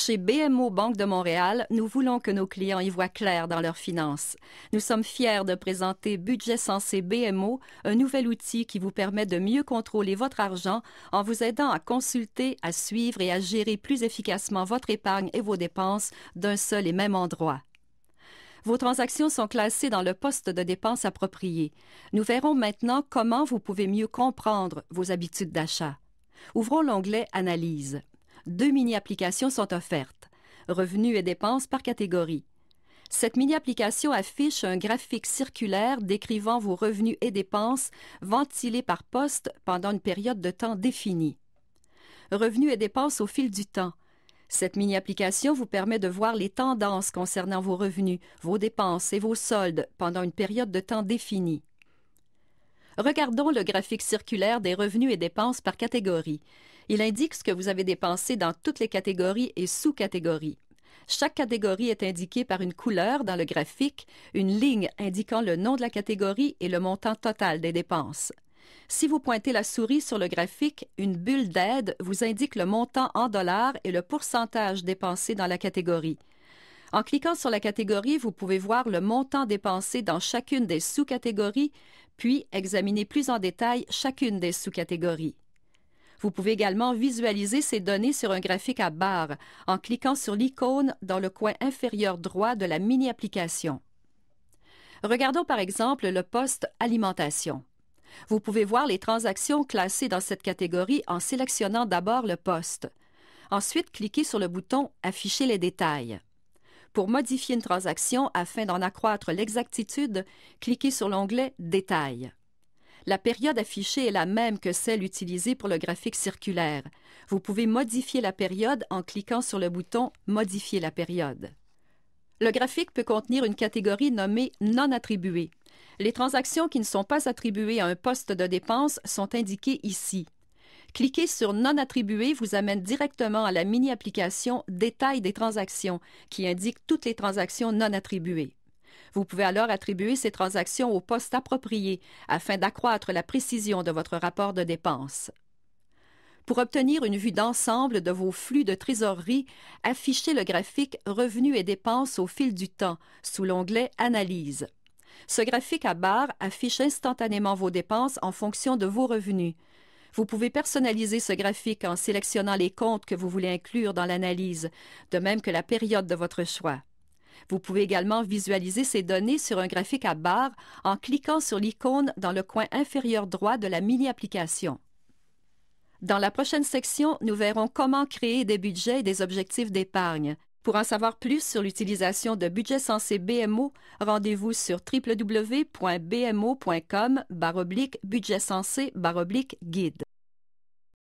Chez BMO Banque de Montréal, nous voulons que nos clients y voient clair dans leurs finances. Nous sommes fiers de présenter Budget Sensé BMO, un nouvel outil qui vous permet de mieux contrôler votre argent en vous aidant à consulter, à suivre et à gérer plus efficacement votre épargne et vos dépenses d'un seul et même endroit. Vos transactions sont classées dans le poste de dépenses approprié. Nous verrons maintenant comment vous pouvez mieux comprendre vos habitudes d'achat. Ouvrons l'onglet Analyse. 2 mini-applications sont offertes. Revenus et dépenses par catégorie. Cette mini-application affiche un graphique circulaire décrivant vos revenus et dépenses ventilés par poste pendant une période de temps définie. Revenus et dépenses au fil du temps. Cette mini-application vous permet de voir les tendances concernant vos revenus, vos dépenses et vos soldes pendant une période de temps définie. Regardons le graphique circulaire des revenus et dépenses par catégorie. Il indique ce que vous avez dépensé dans toutes les catégories et sous-catégories. Chaque catégorie est indiquée par une couleur dans le graphique, une ligne indiquant le nom de la catégorie et le montant total des dépenses. Si vous pointez la souris sur le graphique, une bulle d'aide vous indique le montant en dollars et le pourcentage dépensé dans la catégorie. En cliquant sur la catégorie, vous pouvez voir le montant dépensé dans chacune des sous-catégories, puis examiner plus en détail chacune des sous-catégories. Vous pouvez également visualiser ces données sur un graphique à barres en cliquant sur l'icône dans le coin inférieur droit de la mini-application. Regardons par exemple le poste Alimentation. Vous pouvez voir les transactions classées dans cette catégorie en sélectionnant d'abord le poste. Ensuite, cliquez sur le bouton Afficher les détails. Pour modifier une transaction afin d'en accroître l'exactitude, cliquez sur l'onglet Détails. La période affichée est la même que celle utilisée pour le graphique circulaire. Vous pouvez modifier la période en cliquant sur le bouton Modifier la période. Le graphique peut contenir une catégorie nommée Non attribuée. Les transactions qui ne sont pas attribuées à un poste de dépense sont indiquées ici. Cliquer sur Non attribué vous amène directement à la mini-application Détails des transactions qui indique toutes les transactions non attribuées. Vous pouvez alors attribuer ces transactions au poste approprié afin d'accroître la précision de votre rapport de dépenses. Pour obtenir une vue d'ensemble de vos flux de trésorerie, affichez le graphique Revenus et dépenses au fil du temps sous l'onglet Analyse. Ce graphique à barres affiche instantanément vos dépenses en fonction de vos revenus. Vous pouvez personnaliser ce graphique en sélectionnant les comptes que vous voulez inclure dans l'analyse, de même que la période de votre choix. Vous pouvez également visualiser ces données sur un graphique à barres en cliquant sur l'icône dans le coin inférieur droit de la mini-application. Dans la prochaine section, nous verrons comment créer des budgets et des objectifs d'épargne. Pour en savoir plus sur l'utilisation de Budget Sensé BMO, rendez-vous sur www.bmo.com/budget sensé/guide.